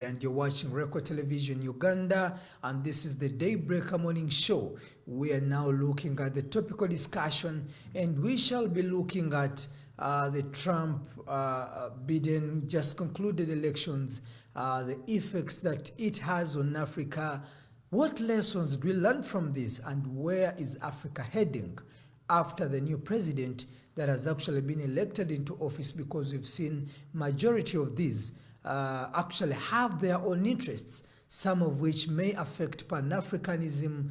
And you're watching Record Television Uganda, and this is the Daybreaker Morning Show. We are now looking at the topical discussion, and we shall be looking at the Trump-Biden just concluded elections, the effects that it has on Africa. What lessons do we learn from this, and where is Africa heading after the new president that has actually been elected into office? Because we've seen majority of these actually have their own interests, some of which may affect Pan Africanism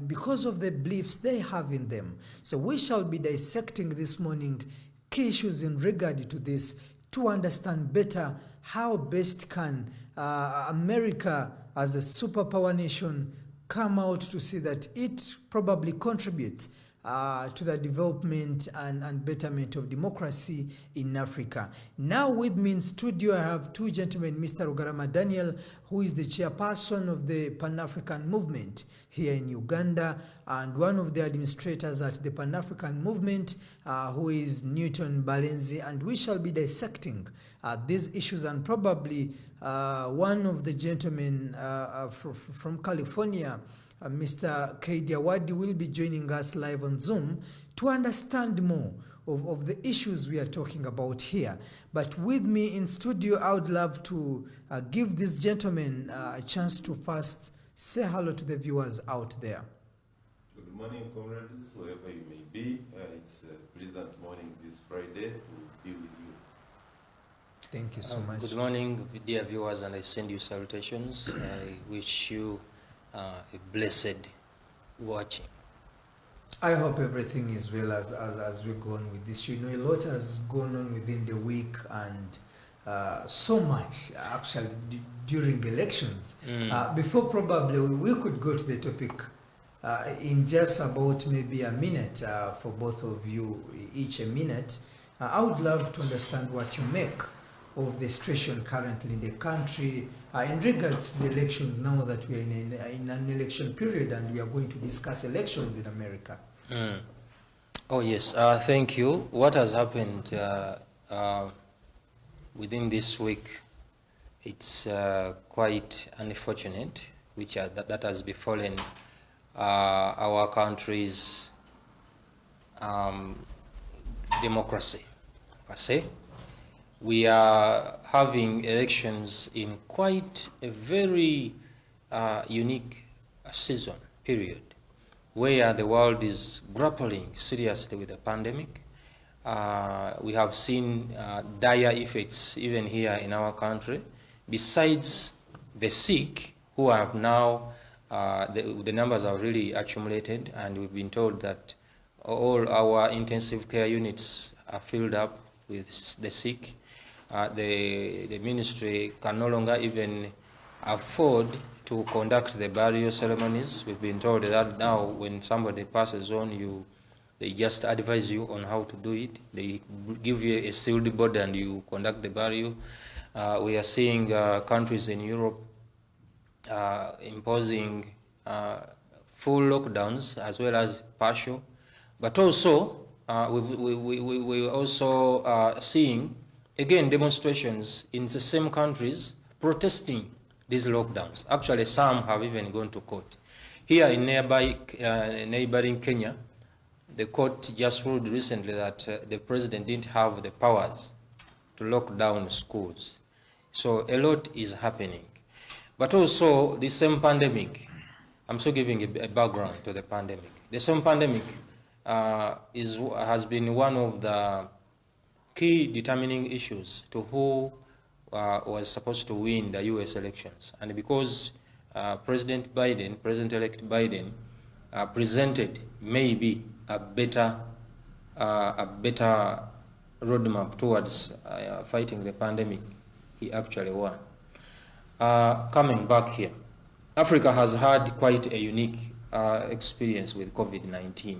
because of the beliefs they have in them. So we shall be dissecting this morning key issues in regard to this to understand better how best can America as a superpower nation come out to see that it probably contributes to the development and betterment of democracy in Africa. Now with me in studio, I have two gentlemen, Mr. Rugarama Daniel, who is the chairperson of the Pan African movement here in Uganda, and one of the administrators at the Pan African movement, who is Newton Balenzi, and we shall be dissecting these issues, and probably one of the gentlemen from California, Mr. Kaidi Awadi, will be joining us live on Zoom to understand more of the issues we are talking about here. But with me in studio, I would love to give these gentlemen a chance to first say hello to the viewers out there. Good morning, comrades, wherever you may be. It's a pleasant morning this Friday to be with you. Thank you so much. Good morning, dear viewers, and I send you salutations. I wish you a blessed watching. I hope everything is well as we go on with this. You know, a lot has gone on within the week, and so much actually during elections. Before probably we could go to the topic in just about maybe a minute for both of you, each a minute. I would love to understand what you make of the situation currently in the country in regards to the elections, now that we are in an election period and we are going to discuss elections in America. Oh yes, thank you. What has happened within this week, it's quite unfortunate, which that has befallen our country's democracy per se. We are having elections in quite a very unique season period, where the world is grappling seriously with the pandemic. We have seen dire effects even here in our country, besides the sick who have now, the numbers are really accumulated, and we've been told that all our intensive care units are filled up with the sick. The ministry can no longer even afford to conduct the burial ceremonies. We've been told that now when somebody passes on, they just advise you on how to do it. They give you a sealed body and you conduct the burial. We are seeing countries in Europe imposing full lockdowns as well as partial. But also, we also seeing again demonstrations in the same countries protesting these lockdowns. Actually, some have even gone to court. Here in neighboring Kenya, the court just ruled recently that the president didn't have the powers to lock down schools. So a lot is happening. But also the same pandemic, I'm still giving a background to the pandemic. The same pandemic has been one of the key determining issues to who was supposed to win the U.S. elections. And because President-elect Biden presented maybe a better roadmap towards fighting the pandemic, he actually won. Coming back here, Africa has had quite a unique experience with COVID-19.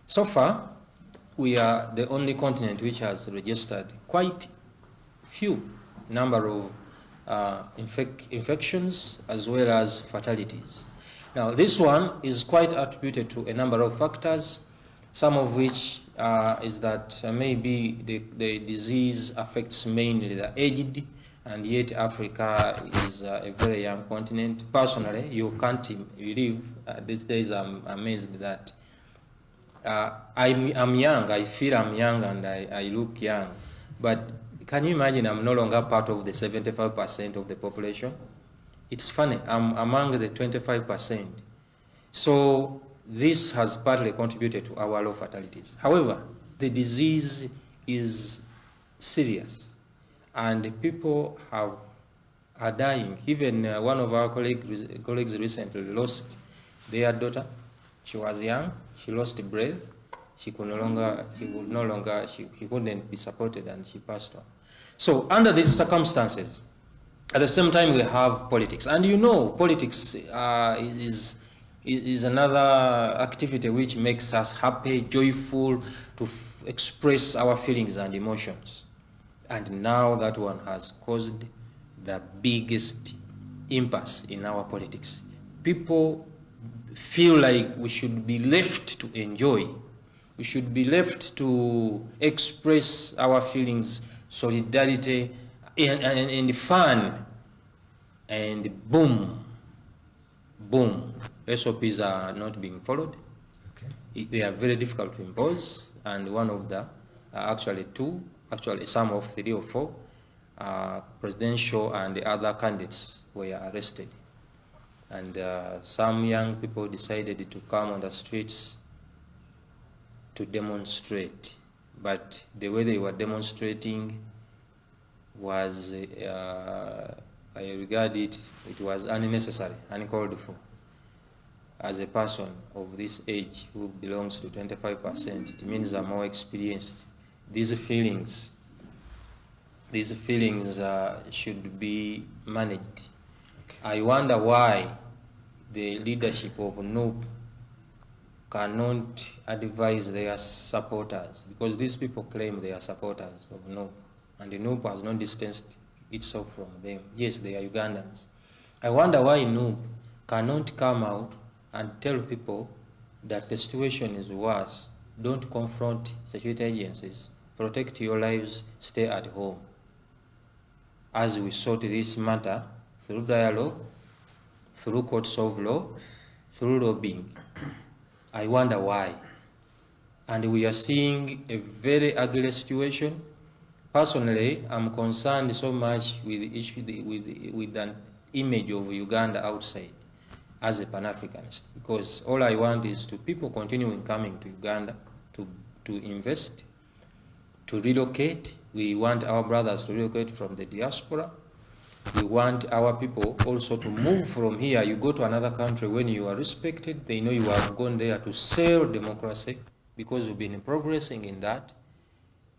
So far, we are the only continent which has registered quite few number of infections as well as fatalities. Now, this one is quite attributed to a number of factors, some of which is that maybe the disease affects mainly the aged, and yet Africa is a very young continent. Personally, you can't believe, these days I'm amazed that I'm young, I feel I'm young and I look young, but can you imagine I'm no longer part of the 75% of the population? It's funny, I'm among the 25%. So this has partly contributed to our low fatalities. However, the disease is serious and people are dying. Even one of our colleagues recently lost their daughter. She was young, she lost breath, she couldn't be supported, and she passed on. So under these circumstances, at the same time we have politics. And you know, politics is another activity which makes us happy, joyful, to express our feelings and emotions. And now that one has caused the biggest impasse in our politics. People feel like we should be left to enjoy. We should be left to express our feelings, solidarity, and fun. And boom, boom, SOPs are not being followed. Okay. They are very difficult to impose, and one of the, some of 3 or 4 presidential and the other candidates were arrested. And some young people decided to come on the streets to demonstrate. But the way they were demonstrating was, I regard it was unnecessary, uncalled for. As a person of this age who belongs to 25%, it means I'm more experienced. These feelings should be managed. I wonder why the leadership of NUP cannot advise their supporters, because these people claim they are supporters of NUP, and the NUP has not distanced itself from them. Yes, they are Ugandans. I wonder why NUP cannot come out and tell people that the situation is worse. Don't confront security agencies. Protect your lives, stay at home. As we sort this matter through dialogue, through courts of law, through lobbying. I wonder why. And we are seeing a very ugly situation. Personally, I'm concerned so much with the issue with an image of Uganda outside as a Pan Africanist, because all I want is to people continuing coming to Uganda to invest, to relocate. We want our brothers to relocate from the diaspora. We want our people also to move from here. You go to another country, when you are respected, they know you have gone there to sell democracy, because you've been progressing in that.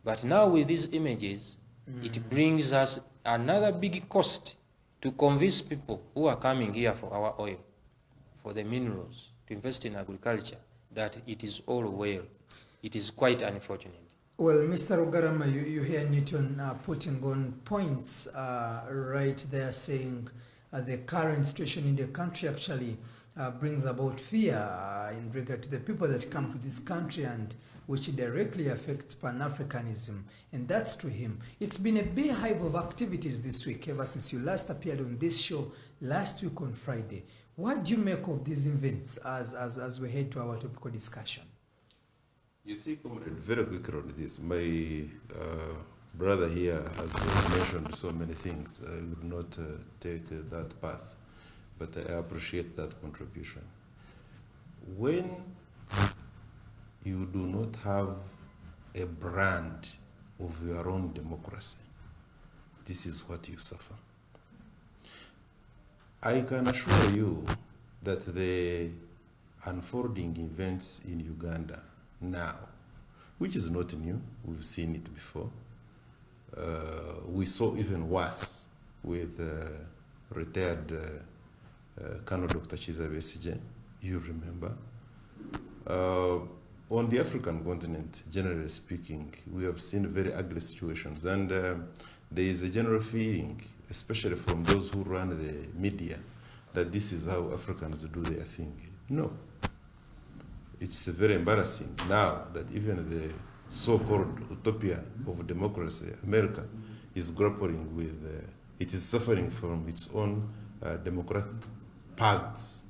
But now with these images, it brings us another big cost to convince people who are coming here for our oil, for the minerals, to invest in agriculture, that it is all well. It is quite unfortunate. Well, Mr. Rugarama, you hear Newton putting on points right there, saying the current situation in the country actually brings about fear in regard to the people that come to this country, and which directly affects Pan-Africanism. And that's to him. It's been a beehive of activities this week, ever since you last appeared on this show last week on Friday. What do you make of these events as we head to our topical discussion? You see, comrade, very quickly on this. My brother here has mentioned so many things. I will not take that path, but I appreciate that contribution. When you do not have a brand of your own democracy, this is what you suffer. I can assure you that the unfolding events in Uganda now, which is not new, we've seen it before. We saw even worse with retired Colonel Dr. Chiza Besigye, you remember. On the African continent, generally speaking, we have seen very ugly situations, and there is a general feeling, especially from those who run the media, that this is how Africans do their thing. No. It's very embarrassing now that even the so-called utopia of democracy, America, is grappling with it is suffering from its own democratic paths.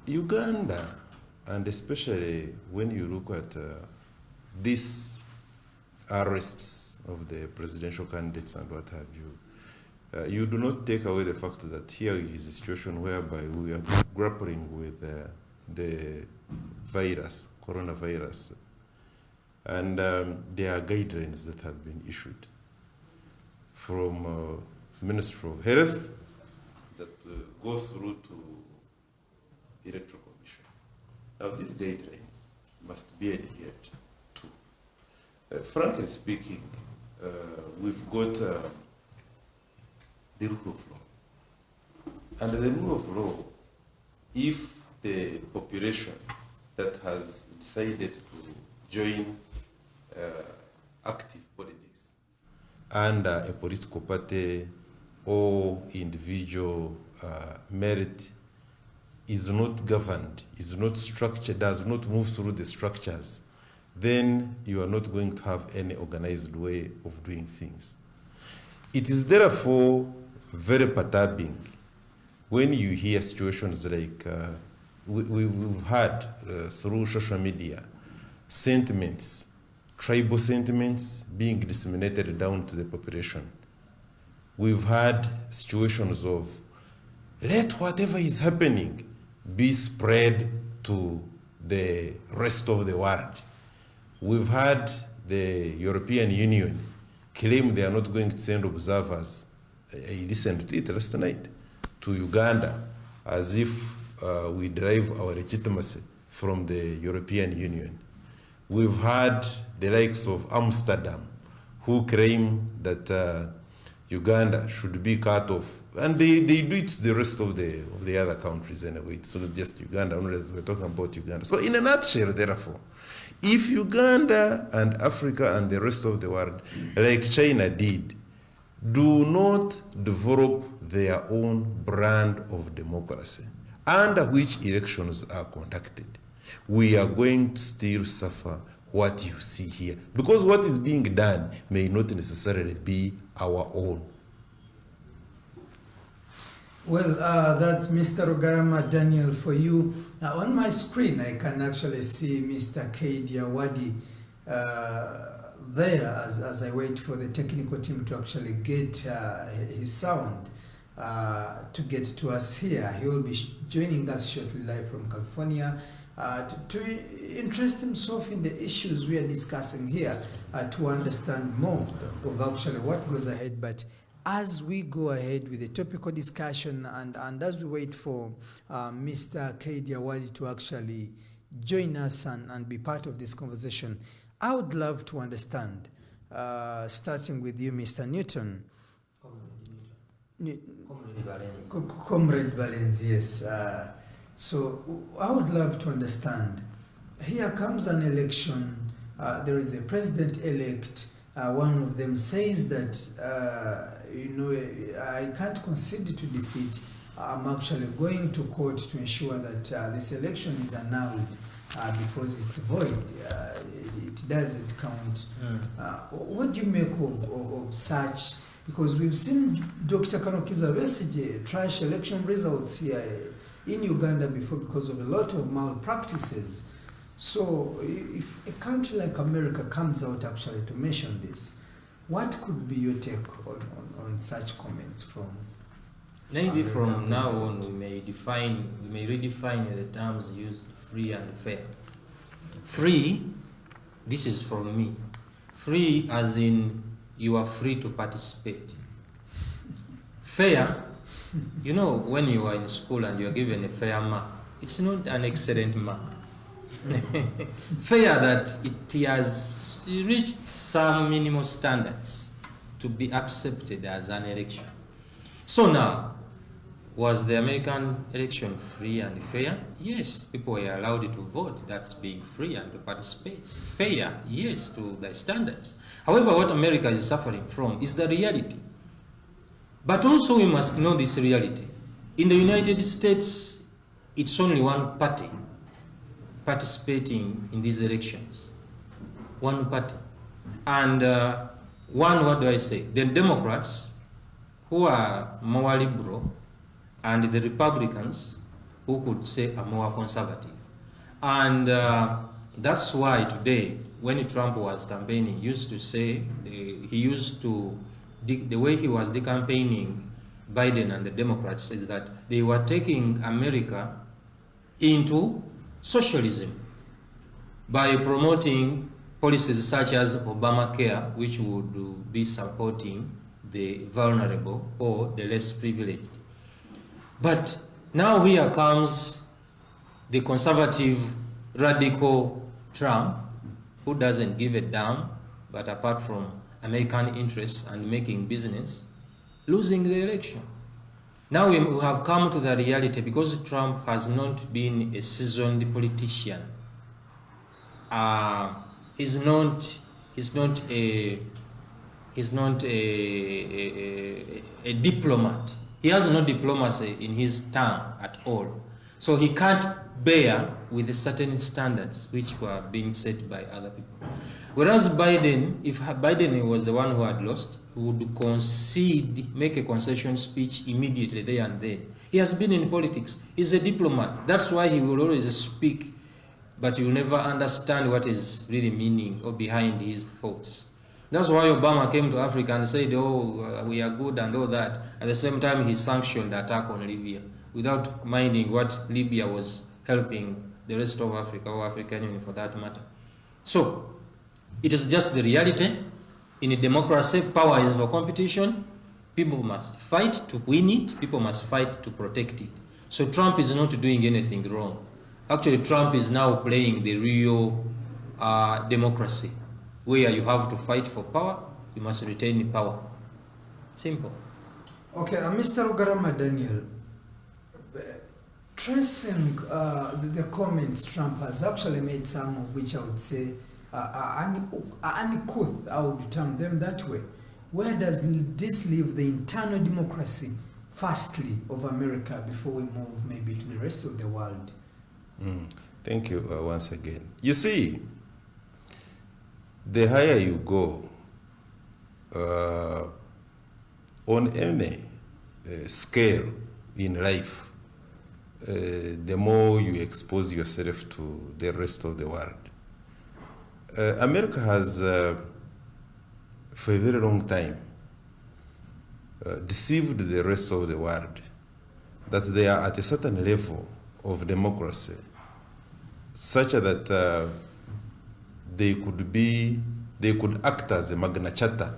Uganda, and especially when you look at these arrests of the presidential candidates and what have you, you do not take away the fact that here is a situation whereby we are grappling with the virus, coronavirus, and there are guidelines that have been issued from Ministry of Health that go through to Electoral Commission. Now these guidelines must be adhered to. Frankly speaking, we've got the rule of law. Under the rule of law, if the population that has decided to join active politics under a political party or individual merit is not governed, is not structured, does not move through the structures, then you are not going to have any organized way of doing things. It is therefore very perturbing when you hear situations like we've had through social media, sentiments, tribal sentiments being disseminated down to the population. We've had situations of let whatever is happening be spread to the rest of the world. We've had the European Union claim they are not going to send observers. I listened to it last night, to Uganda, as if we derive our legitimacy from the European Union. We've had the likes of Amsterdam, who claim that Uganda should be cut off. And they do it to the rest of the other countries anyway. It's not just Uganda, only we're talking about Uganda. So in a nutshell, therefore, if Uganda and Africa and the rest of the world, like China did, do not develop their own brand of democracy, under which elections are conducted, we are going to still suffer what you see here. Because what is being done may not necessarily be our own. Well, that's Mr. Rugarama Daniel for you. On my screen, I can actually see Mr. Kadia Wadi there as I wait for the technical team to actually get his sound to get to us here. He will be joining us shortly live from California to interest himself in the issues we are discussing here, to understand more of actually what goes ahead. But as we go ahead with the topical discussion and as we wait for Mr. Kadia Wadi to actually join us and be part of this conversation, I would love to understand, starting with you, Mr. Newton. Comrade Valens, yes. So I would love to understand, here comes an election, there is a president-elect, one of them says that, I can't concede to defeat, I'm actually going to court to ensure that this election is annulled because it's void, it doesn't count. What do you make of such? Because we've seen Dr. Kanokiza Besigye trash election results here in Uganda before because of a lot of malpractices. So if a country like America comes out actually to mention this, what could be your take on such comments from? Maybe from now on we may redefine the terms used, free and fair. Free, this is from me. Free as in you are free to participate. Fair, when you are in school and you are given a fair mark, it's not an excellent mark. Fair that it has reached some minimal standards to be accepted as an election. So now, was the American election free and fair? Yes, people were allowed to vote. That's being free and to participate. Fair, yes, to the standards. However, what America is suffering from is the reality. But also we must know this reality. In the United States, it's only one party participating in these elections. One party. And one, what do I say? The Democrats, who are more liberal, and the Republicans, who could say are more conservative. And that's why today, when Trump was campaigning, he used to say, the way he was campaigning Biden and the Democrats is that they were taking America into socialism by promoting policies such as Obamacare, which would be supporting the vulnerable or the less privileged. But now here comes the conservative, radical Trump, who doesn't give a damn, but apart from American interests and making business, losing the election. Now we have come to the reality, because Trump has not been a seasoned politician. He's not a diplomat. He has no diplomacy in his tongue at all. So he can't bear with certain standards which were being set by other people. Whereas Biden, if Biden was the one who had lost, he would concede, make a concession speech immediately there and then. He has been in politics. He's a diplomat. That's why he will always speak, but you will never understand what is really meaning or behind his thoughts. That's why Obama came to Africa and said, oh, we are good and all that. At the same time, he sanctioned the attack on Libya without minding what Libya was helping the rest of Africa, or African Union for that matter. So, it is just the reality. In a democracy, power is for competition. People must fight to win it. People must fight to protect it. So Trump is not doing anything wrong. Actually, Trump is now playing the real democracy, where you have to fight for power, you must retain power. Simple. Okay, Mr. Rugarama Daniel, tracing the comments Trump has actually made, some of which I would say are uncouth, I would term them that way. Where does this leave the internal democracy, firstly, of America, before we move maybe to the rest of the world? Thank you once again. You see, the higher you go on any scale in life, the more you expose yourself to the rest of the world. America has, for a very long time, deceived the rest of the world that they are at a certain level of democracy, such that they could act as a Magna Charta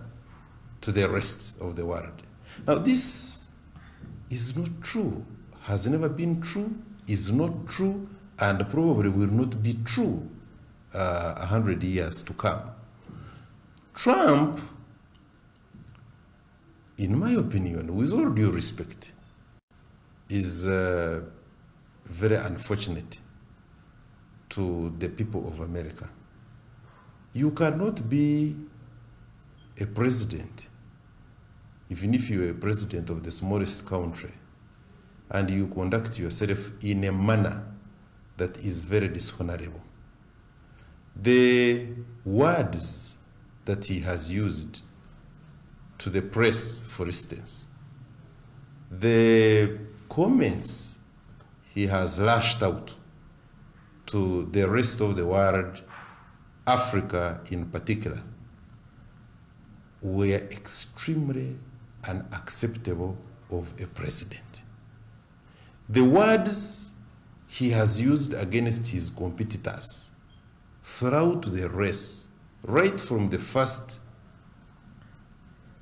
to the rest of the world. Now this is not true, has never been true, is not true, and probably will not be true 100 years to come. Trump, in my opinion, with all due respect, is very unfortunate to the people of America. You cannot be a president, even if you are a president of the smallest country, and you conduct yourself in a manner that is very dishonorable. The words that he has used to the press, for instance, the comments he has lashed out to the rest of the world, Africa in particular, were extremely unacceptable of a president. The words he has used against his competitors throughout the race, right from the first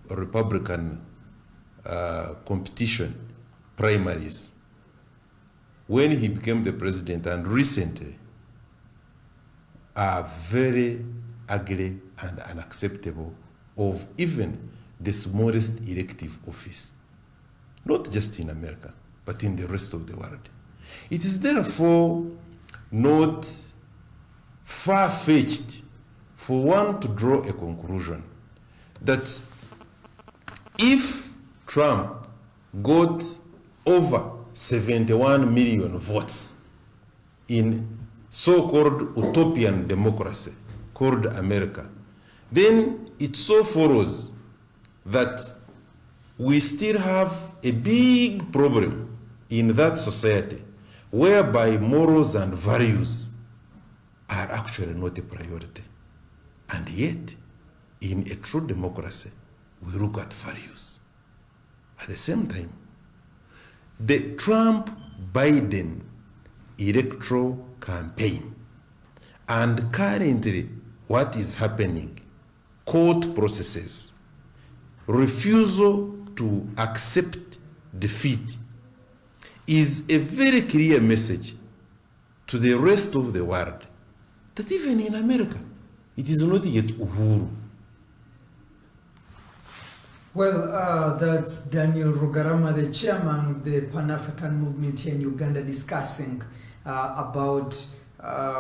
Republican competition primaries, when he became the president and recently, are very ugly and unacceptable of even the smallest elective office, not just in America, but in the rest of the world. It is therefore not far-fetched for one to draw a conclusion that if Trump got over 71 million votes in so-called utopian democracy called America, then it so follows that we still have a big problem in that society whereby morals and values are actually not a priority. And yet, in a true democracy, we look at values. At the same time, the Trump-Biden electoral campaign and currently what is happening, court processes, refusal to accept defeat is a very clear message to the rest of the world that even in America, it is not yet Uhuru. Well, that's Daniel Rugarama, the chairman of the Pan African movement here in Uganda, discussing about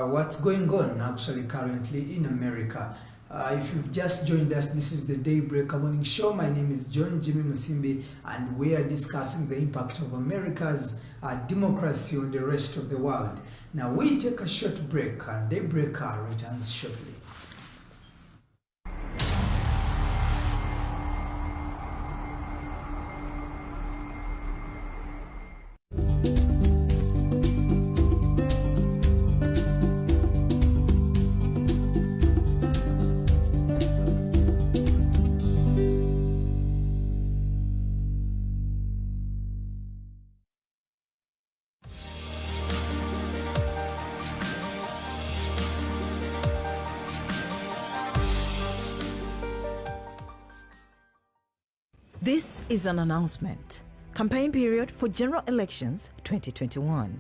what's going on actually currently in America. If you've just joined us, this is the Daybreak Morning Show. My name is John Jimmy Musimbi, and we are discussing the impact of America's democracy on the rest of the world. Now we take a short break, and Daybreak returns shortly. This is an announcement. Campaign period for general elections 2021.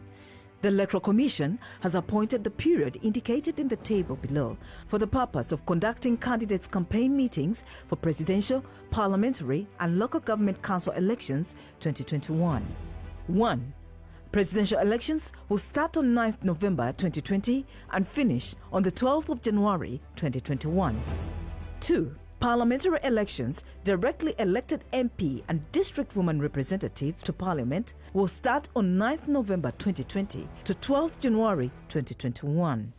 The Electoral Commission has appointed the period indicated in the table below for the purpose of conducting candidates' campaign meetings for presidential, parliamentary, and local government council elections 2021. 1. Presidential elections will start on 9th November 2020 and finish on the 12th of January 2021. 2. Parliamentary elections, directly elected MP and district woman representative to Parliament will start on 9th November 2020 to 12th January 2021.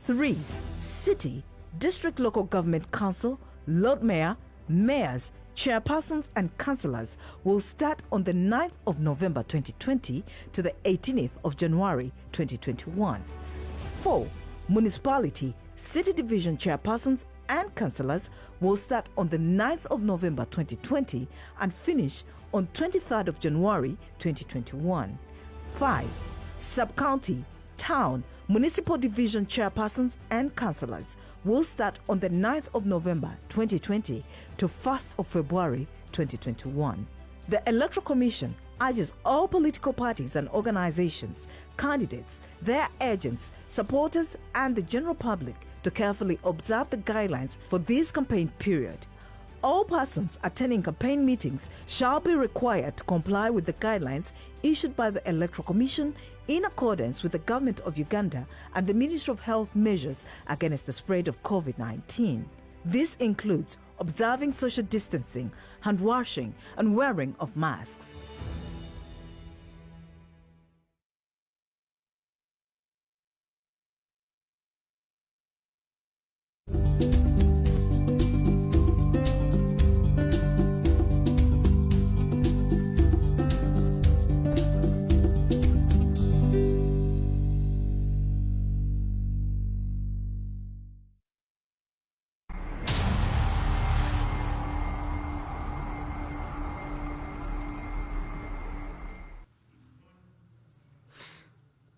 3. City, district local government council, Lord Mayor, mayors, chairpersons and councillors will start on the 9th of November 2020 to the 18th of January 2021. 4. Municipality, city division chairpersons and councillors will start on the 9th of November 2020 and finish on 23rd of January 2021. 5. Sub-county, town, municipal division chairpersons and councillors will start on the 9th of November 2020 to 1st of February 2021. The Electoral Commission urges all political parties and organizations, candidates, their agents, supporters, and the general public to carefully observe the guidelines for this campaign period. All persons attending campaign meetings shall be required to comply with the guidelines issued by the Electoral Commission in accordance with the Government of Uganda and the Ministry of Health measures against the spread of COVID-19. This includes observing social distancing, hand washing, and wearing of masks.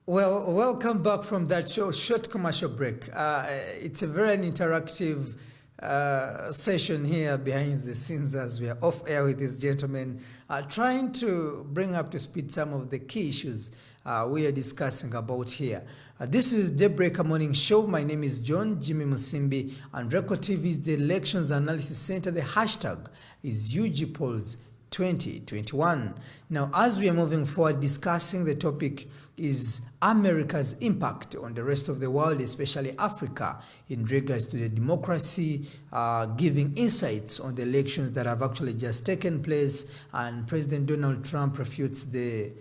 Well, welcome back from that short commercial break. It's a very interactive session here behind the scenes as we are off air with this gentleman, trying to bring up to speed some of the key issues we are discussing about here. This is Daybreak Morning Show. My name is John Jimmy Musimbi, and Record TV is the Elections Analysis Center. The hashtag is UG Polls 2021. Now, as we are moving forward, discussing the topic is America's impact on the rest of the world, especially Africa, in regards to the democracy, giving insights on the elections that have actually just taken place, and President Donald Trump refutes the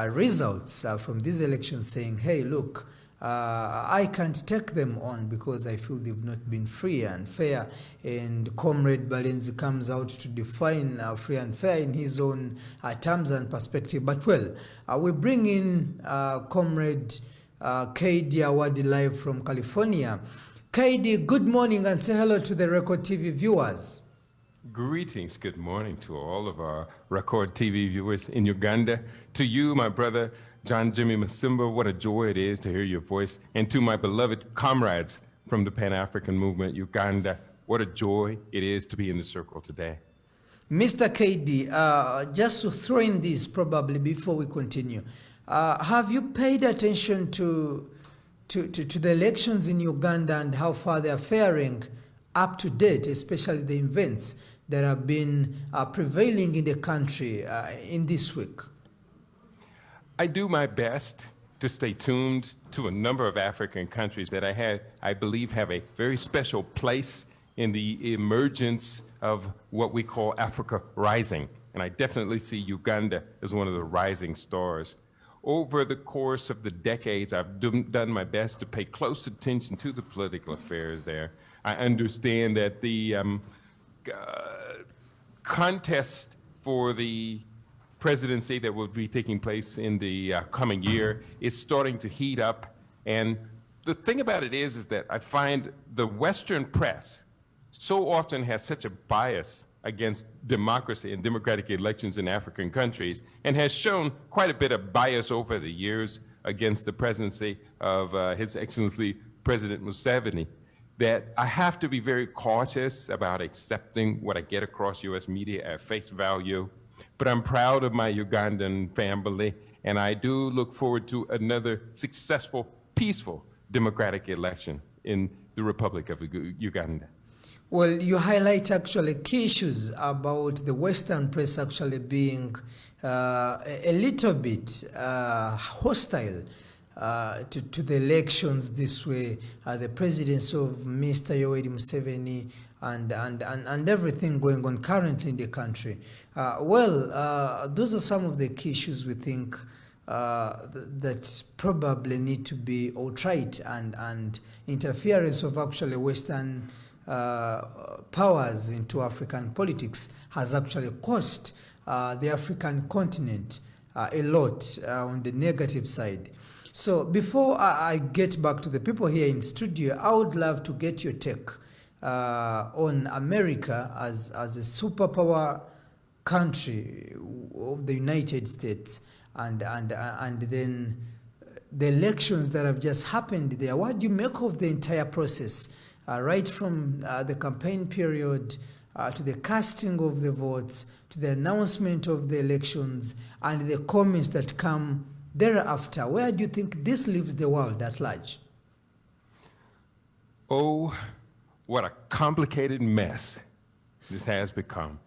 results from these elections, saying, hey, look, I can't take them on because I feel they've not been free and fair. And Comrade Balenzi comes out to define free and fair in his own terms and perspective. But well, we bring in Comrade KD Awadi live from California. KD, good morning and say hello to the Record TV viewers. Greetings, good morning to all of our Record TV viewers in Uganda. To you, my brother, John Jimmy Masimba, what a joy it is to hear your voice. And to my beloved comrades from the Pan African movement, Uganda, what a joy it is to be in the circle today. Mr. KD, just to throw in this probably before we continue, have you paid attention to the elections in Uganda and how far they are faring up to date, especially the events that have been prevailing in the country in this week? I do my best to stay tuned to a number of African countries that I believe have a very special place in the emergence of what we call Africa rising. And I definitely see Uganda as one of the rising stars. Over the course of the decades, I've done my best to pay close attention to the political affairs there. I understand that the contest for the presidency that will be taking place in the coming year is starting to heat up. And the thing about it is that I find the Western press so often has such a bias against democracy and democratic elections in African countries, and has shown quite a bit of bias over the years against the presidency of His Excellency President Museveni, that I have to be very cautious about accepting what I get across U.S. media at face value. But I'm proud of my Ugandan family, and I do look forward to another successful, peaceful, democratic election in the Republic of Uganda. Well, you highlight actually key issues about the Western press actually being a little bit hostile to the elections this way, the presidency of Mr. Yoweri Museveni and everything going on currently in the country. Those are some of the key issues we think that probably need to be outright, and interference of actually Western powers into African politics has actually cost the African continent a lot on the negative side. So before I get back to the people here in studio, I would love to get your take on America as a superpower country of the United States, and then the elections that have just happened there. What do you make of the entire process, right from the campaign period to the casting of the votes, to the announcement of the elections, and the comments that come thereafter? Where do you think this leaves the world at large? Oh, what a complicated mess this has become.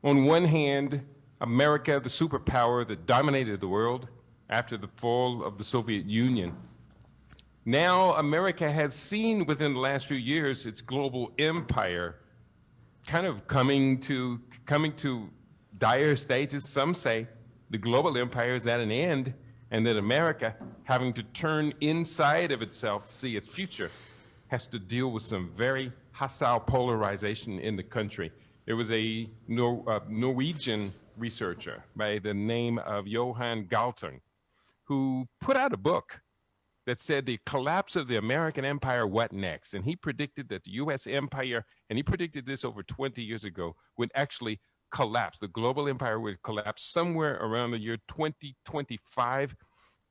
On one hand, America, the superpower that dominated the world after the fall of the Soviet Union. Now America has seen within the last few years its global empire kind of coming to dire stages. Some say the global empire is at an end, and that America, having to turn inside of itself to see its future, has to deal with some very hostile polarization in the country. There was a Norwegian researcher by the name of Johan Galtung who put out a book that said the collapse of the American empire, what next? And he predicted that the US empire, and he predicted this over 20 years ago, would actually collapse. The global empire would collapse somewhere around the year 2025.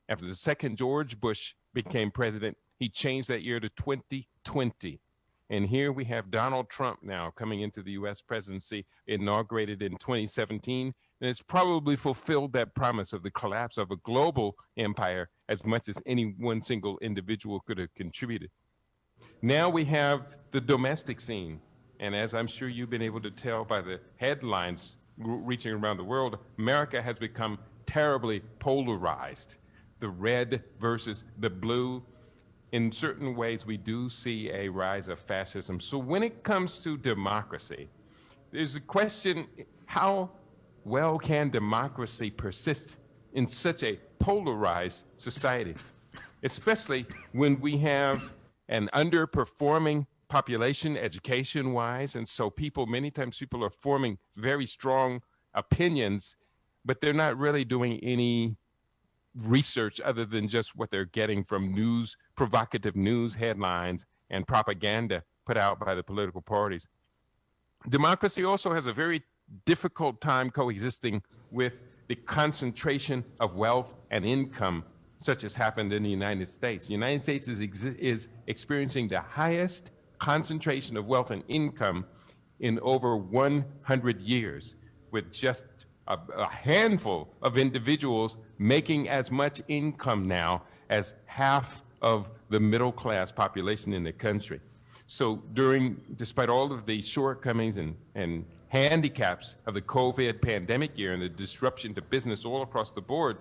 After the second George Bush became president, he changed that year to 2020. And here we have Donald Trump now coming into the US presidency, inaugurated in 2017. And it's probably fulfilled that promise of the collapse of a global empire as much as any one single individual could have contributed. Now we have the domestic scene. And as I'm sure you've been able to tell by the headlines reaching around the world, America has become terribly polarized. The red versus the blue. In certain ways, we do see a rise of fascism. So when it comes to democracy, there's a question, how well can democracy persist in such a polarized society? especially when we have an underperforming population education-wise. And so many times people are forming very strong opinions, but they're not really doing any research other than just what they're getting from news, provocative news headlines and propaganda put out by the political parties. Democracy also has a very difficult time coexisting with the concentration of wealth and income, such as happened in the United States. The United States is experiencing the highest concentration of wealth and income in over 100 years, with just a handful of individuals making as much income now as half of the middle class population in the country. So despite all of the shortcomings and handicaps of the COVID pandemic year and the disruption to business all across the board,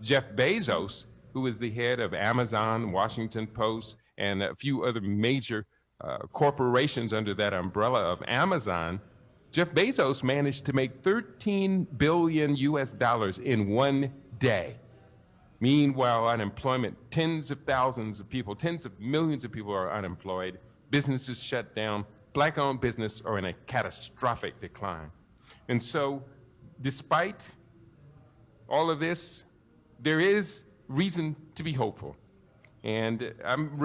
Jeff Bezos, who is the head of Amazon, Washington Post, and a few other major corporations under that umbrella of Amazon, Jeff Bezos managed to make $13 billion in one day. Meanwhile, unemployment, tens of thousands of people, tens of millions of people are unemployed, businesses shut down, Black-owned business are in a catastrophic decline. And so, despite all of this, there is reason to be hopeful. And I'm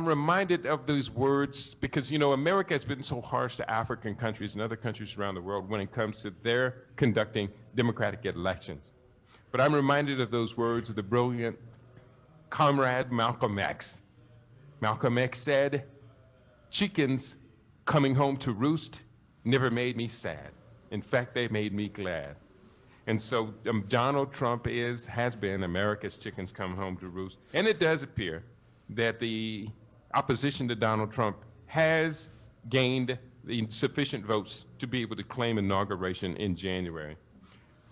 reminded of those words because, America has been so harsh to African countries and other countries around the world when it comes to their conducting democratic elections. But I'm reminded of those words of the brilliant comrade Malcolm X. Malcolm X said, "Chickens coming home to roost never made me sad. In fact, they made me glad." And so Donald Trump has been America's chickens come home to roost. And it does appear that the opposition to Donald Trump has gained the sufficient votes to be able to claim inauguration in January.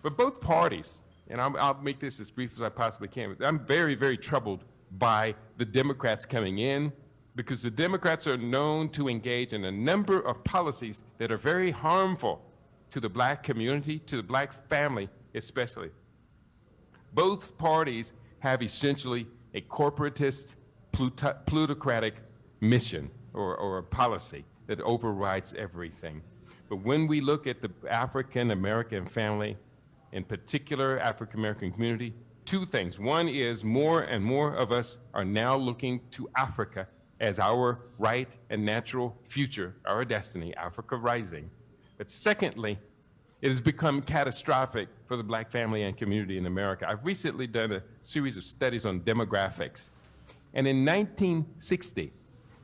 But both parties, and I'll make this as brief as I possibly can, I'm very, very troubled by the Democrats coming in, because the Democrats are known to engage in a number of policies that are very harmful to the Black community, to the Black family especially. Both parties have essentially a corporatist, plutocratic mission or a policy that overrides everything. But when we look at the African American family, in particular African American community, two things. One is more and more of us are now looking to Africa as our right and natural future, our destiny, Africa rising. But secondly, it has become catastrophic for the Black family and community in America. I've recently done a series of studies on demographics. And in 1960,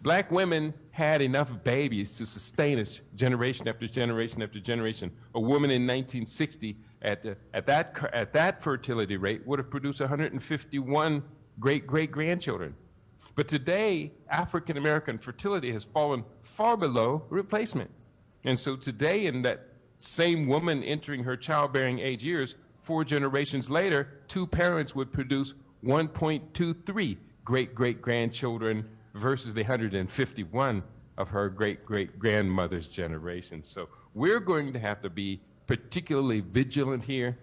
Black women had enough babies to sustain us generation after generation after generation. A woman in 1960 at that fertility rate would have produced 151 great-great-grandchildren. But today, African American fertility has fallen far below replacement. And so today, in that same woman entering her childbearing age years, 4 generations later, 2 parents would produce 1.23 great-great-grandchildren versus the 151 of her great-great-grandmother's generation. So we're going to have to be particularly vigilant here,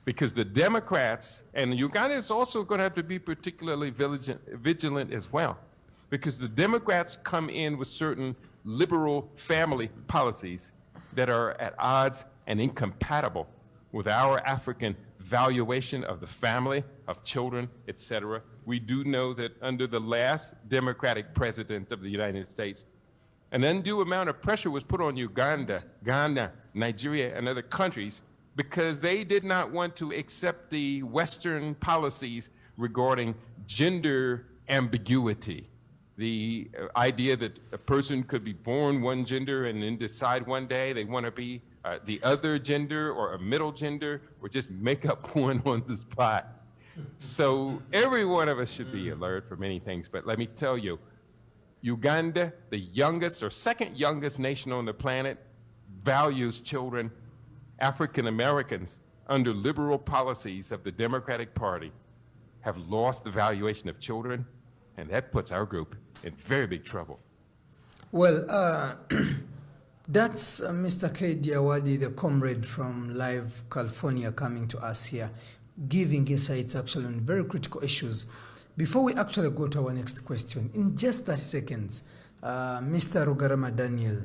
because the Democrats, and Uganda is also going to have to be particularly vigilant as well, because the Democrats come in with certain liberal family policies that are at odds and incompatible with our African valuation of the family, of children, etc. We do know that under the last Democratic president of the United States, an undue amount of pressure was put on Uganda, Ghana, Nigeria, and other countries because they did not want to accept the Western policies regarding gender ambiguity. The idea that a person could be born one gender and then decide one day they want to be the other gender or a middle gender, or just make up one on the spot. So every one of us should be alert for many things, but let me tell you, Uganda, the youngest or second youngest nation on the planet, values children. African Americans, under liberal policies of the Democratic Party, have lost the valuation of children, and that puts our group in very big trouble. Well, that's Mr. K. Diawadi, the comrade from Live California, coming to us here. giving insights actually on very critical issues. Before we actually go to our next question, in just 30 seconds, Mr. Rugarama Daniel,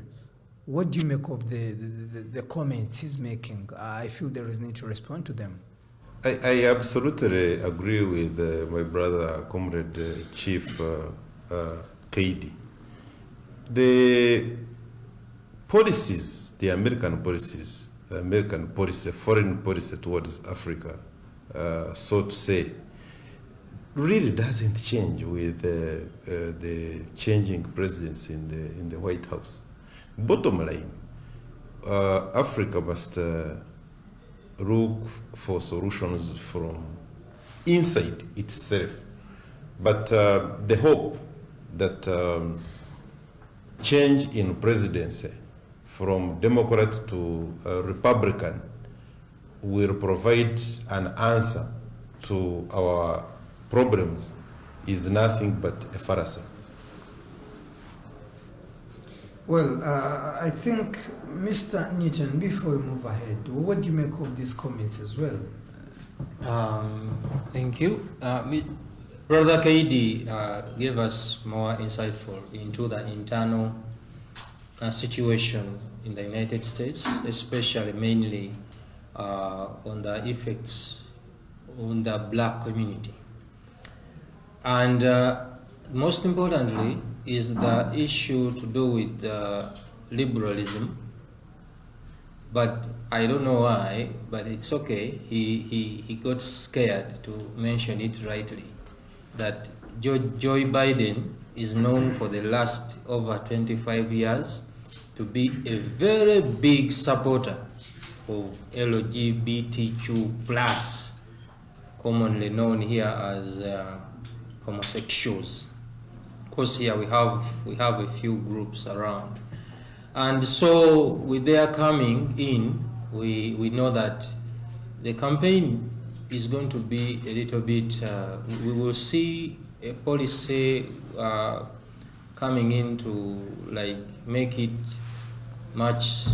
what do you make of the comments he's making? I feel there is need to respond to them. I absolutely agree with my brother, Comrade Chief Kaidi. The policies, the American policies, American policy, foreign policy towards Africa, so to say, really doesn't change with the changing presidents in the White House. Bottom line, Africa must look for solutions from inside itself. But the hope that change in presidency from Democrat to Republican will provide an answer to our problems is nothing but a fallacy. Well, I think, Mr. Newton, before we move ahead, what do you make of these comments as well? Thank you. Brother Kaidi gave us more insightful into the internal situation in the United States, especially mainly on the effects on the black community. And most importantly is the issue to do with liberalism. But I don't know why, but it's okay. He got scared to mention it rightly, that Joe Biden is known for the last over 25 years to be a very big supporter of LGBTQ+, commonly known here as homosexuals. Of course, here we have a few groups around. And so with their coming in, we know that the campaign is going to be a little bit, we will see a policy coming in to like make it much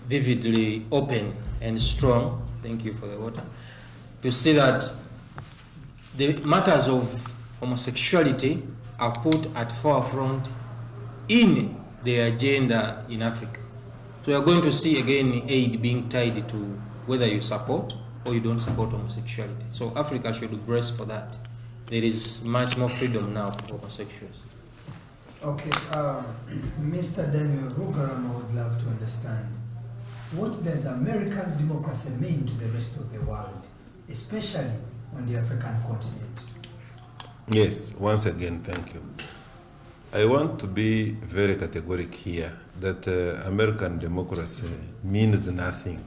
vividly open and strong. Thank you for the water. To see that the matters of homosexuality are put at forefront in the agenda in Africa. So we are going to see again aid being tied to whether you support or you don't support homosexuality. So Africa should brace for that. There is much more freedom now for homosexuals. Okay, Mr. Daniel Rugarama would love to understand, what does America's democracy mean to the rest of the world, especially on the African continent? Yes, once again, thank you. I want to be very categorical here that American democracy means nothing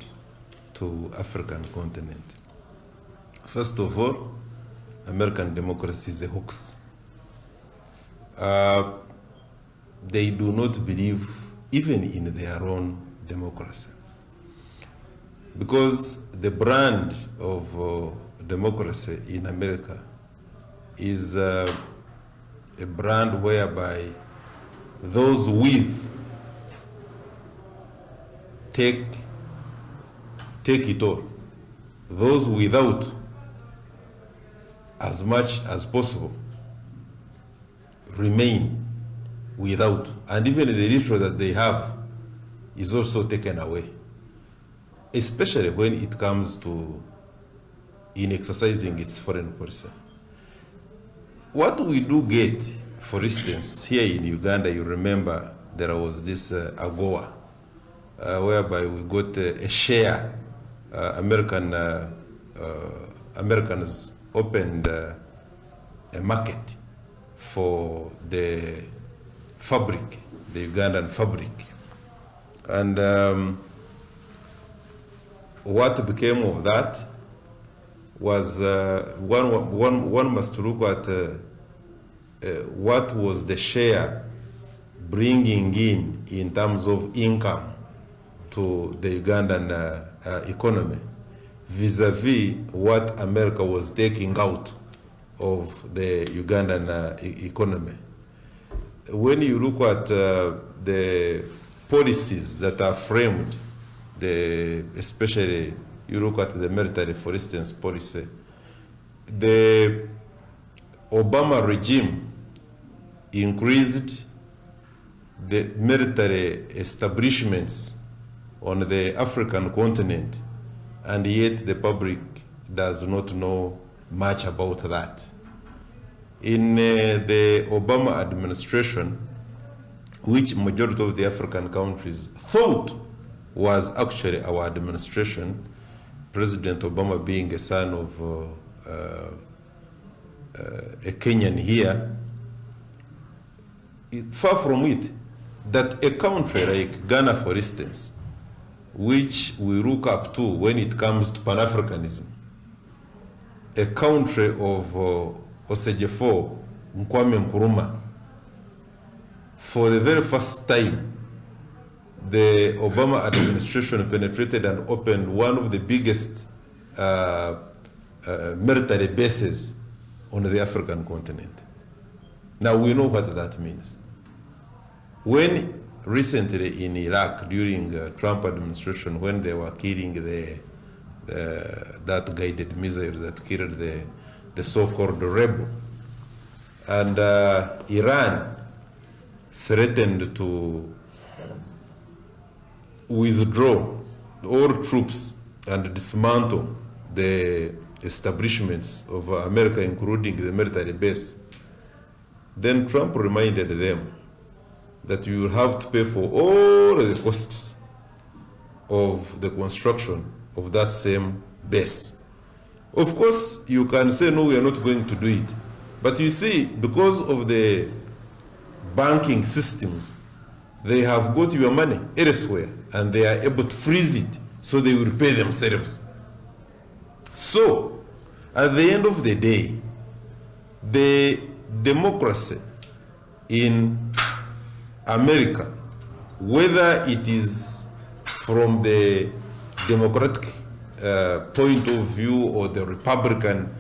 to African continent. First of all, American democracy is a hoax. They do not believe even in their own democracy. Because the brand of democracy in America is a brand whereby those with take it all. Those without, as much as possible, remain without. And even the little that they have is also taken away, especially when it comes to in exercising its foreign policy. What we do get, for instance, here in Uganda, you remember there was this AGOA, whereby we got a share. Americans opened a market for the fabric, the Ugandan fabric. And what became of that was one must look at what was the share bringing in terms of income to the Ugandan economy vis-a-vis what America was taking out of the Ugandan economy. When you look at the policies that are framed, especially you look at the military, for instance, policy, the Obama regime increased the military establishments on the African continent, and yet the public does not know much about that. In the Obama administration, which majority of the African countries thought was actually our administration, President Obama being a son of a Kenyan here, far from it, that a country like Ghana, for instance, which we look up to when it comes to Pan Africanism, a country of Osejefo, Nkwame Nkrumah, for the very first time, the Obama administration penetrated and opened one of the biggest military bases on the African continent. Now we know what that means. When recently in Iraq, during Trump administration, when they were killing that guided missile that killed the so-called rebel, and Iran threatened to withdraw all troops and dismantle the establishments of America, including the military base, then Trump reminded them that you will have to pay for all the costs of the construction of that same base. Of course, you can say, no, we are not going to do it. But you see, because of the banking systems, they have got your money elsewhere, and they are able to freeze it, so they will pay themselves. So, at the end of the day, the democracy in America, whether it is from the Democratic point of view or the Republican